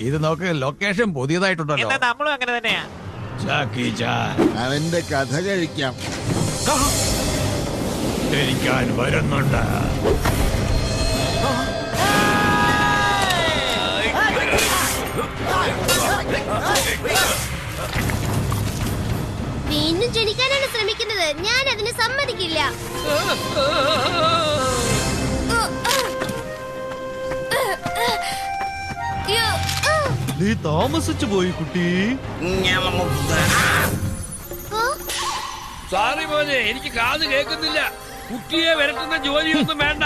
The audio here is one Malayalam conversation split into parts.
ഇത് നോക്ക്, ലൊക്കേഷൻ പുതിയതായിട്ടുണ്ടല്ലോ. നമ്മളും അങ്ങനെ തന്നെയാ. ജാക്കി ചാൻ അവന്റെ കഥ കഴിക്കാം. ധരിക്കാൻ വരുന്നുണ്ട്. വീണ്ടും ജനിക്കാനാണ് ശ്രമിക്കുന്നത്. ഞാൻ അതിന് സമ്മതിക്കില്ല. നീ താമസിച്ചു പോയി കുട്ടി. സോറി മോനെ, എനിക്ക് കാത് കേൾക്കുന്നില്ല. കുട്ടിയെ വരട്ടുന്ന ജോലിയൊന്നും വേണ്ട.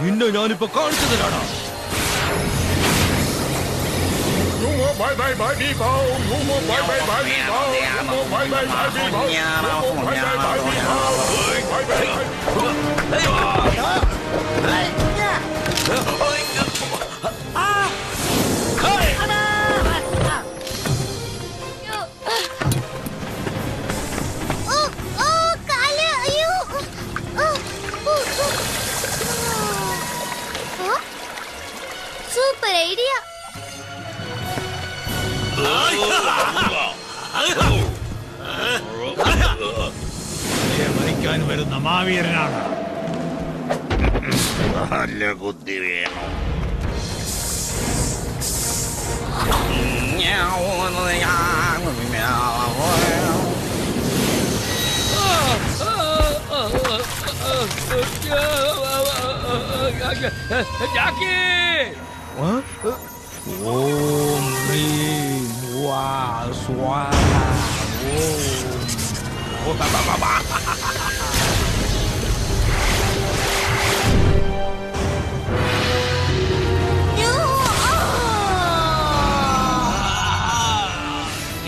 നിന്നെ ഞാനിപ്പോ കാണിച്ചു തരാടാ. Super idea. മരിക്കാൻ വരുന്ന മാവീരനാണ്. നല്ല ബുദ്ധി വേണം. ജാക്കി, ഓം ഹ്രീം വാ സ്വാഹ.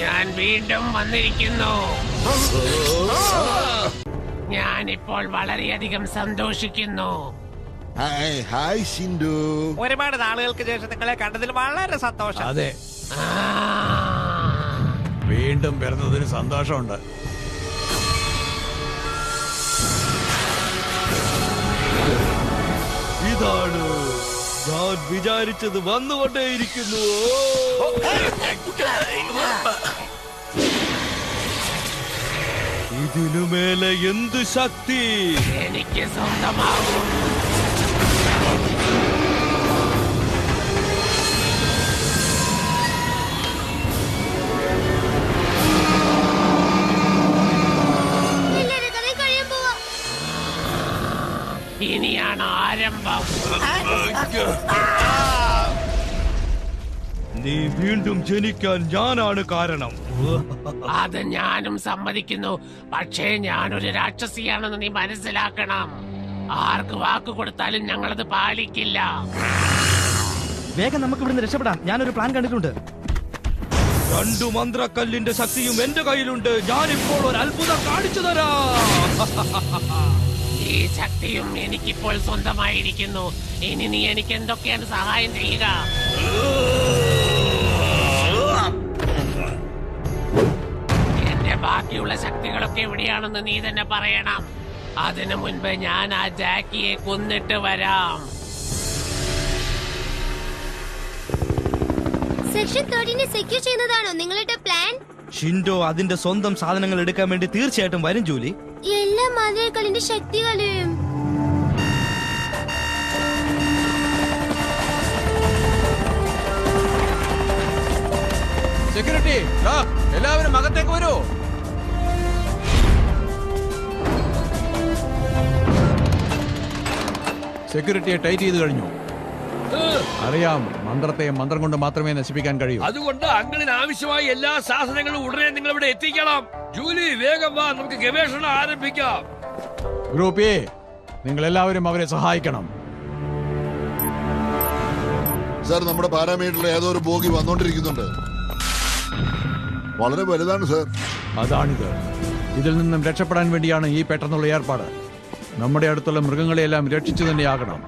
ഞാൻ വീണ്ടും വന്നിരിക്കുന്നു. ഞാനിപ്പോൾ വളരെയധികം സന്തോഷിക്കുന്നു. ഹായ് ഷിൻഡു. ഒരുപാട് നാളുകൾക്ക് ശേഷം നിങ്ങളെ കണ്ടതിൽ വളരെ സന്തോഷം. അതെ, വീണ്ടും പിറന്നതിന് സന്തോഷമുണ്ട്. ഇതാണ് ഞാൻ വിചാരിച്ചത് വന്നുകൊണ്ടേയിരിക്കുന്നു. ഇതിനുമേലെ എന്ത് ശക്തി എനിക്ക് സ്വന്തമാകും. ഇനിയാണ് ആരംഭം. നീ വീണ്ടും ജനിക്കാൻ ഞാനാണ് കാരണം. അത് ഞാനും സമ്മതിക്കുന്നു. പക്ഷേ ഞാനൊരു രാക്ഷസിയാണെന്ന് നീ മനസ്സിലാക്കണം. ആർക്ക് വാക്ക് കൊടുത്താലും ഞങ്ങളത് പാലിക്കില്ല. വേഗം നമുക്ക് ഇവിടുന്ന് രക്ഷപ്പെടാം. ഞാനൊരു പ്ലാൻ കണ്ടിട്ടുണ്ട്. 2 മന്ത്രക്കല്ലിന്റെ ശക്തിയും എന്റെ കയ്യിലുണ്ട്. ഞാനിപ്പോൾ ഒരു അത്ഭുതം കാണിച്ചു തരാം. ഈ ശക്തിയും എനിക്കിപ്പോൾ സ്വന്തമായിരിക്കുന്നു. ഇനി നീ എനിക്ക് എന്തൊക്കെയാണ് സഹായം ചെയ്യുക? എന്റെ ബാക്കിയുള്ള ശക്തികളൊക്കെ എവിടെയാണെന്ന് നീ തന്നെ പറയണം. അതിനു മുൻപ് ഞാൻ ആ ജാക്കിയെ കൊന്നിട്ട് വരാം. സെക്ഷൻ 13 സെക്യൂർ ചെയ്യുന്നതാണോ നിങ്ങളുടെ പ്ലാൻ? ഷിൻഡോ അതിന്റെ സ്വന്തം സാധനങ്ങൾ എടുക്കാൻ വേണ്ടി തീർച്ചയായിട്ടും വരും ജൂലി. എല്ലാ മാന്ത്രികക്കളിന്റെ ശക്തികളെയും സെക്യൂരിറ്റി, എല്ലാവരും അകത്തേക്ക് വരൂ. സെക്യൂരിറ്റിയെ ടൈറ്റ് ചെയ്ത് കഴിഞ്ഞു. അറിയാം, മന്ത്രത്തെ മന്ത്രം കൊണ്ട് മാത്രമേ നശിപ്പിക്കാൻ കഴിയൂ. അതുകൊണ്ട് അങ്ങളിന് ആവശ്യമായ എല്ലാ സാധനങ്ങളും ഉടനെ നിങ്ങൾ ഇവിടെ എത്തിക്കണം. ജൂലി, വേഗം വാ, നമുക്ക് ഗവേഷണം ആരംഭിക്കാം. ഗ്രൂപ്പ് എ, നിങ്ങൾ എല്ലാവരും അവരെ സഹായിക്കണം. സാർ, നമ്മുടെ പാരാമീറ്ററിൽ ഏതോ ഒരു ബോഗി വന്നോണ്ടിരിക്കുന്നുണ്ട്. വളരെ വലുതാണ് സാർ. അതാണിത്. ഇതിൽ നിന്നും രക്ഷപ്പെടാൻ വേണ്ടിയാണ് ഈ പെട്ടെന്നുള്ള ഏർപ്പാട്. നമ്മുടെ അടുത്തുള്ള മൃഗങ്ങളെയെല്ലാം രക്ഷിച്ചു തന്നെയാകണം.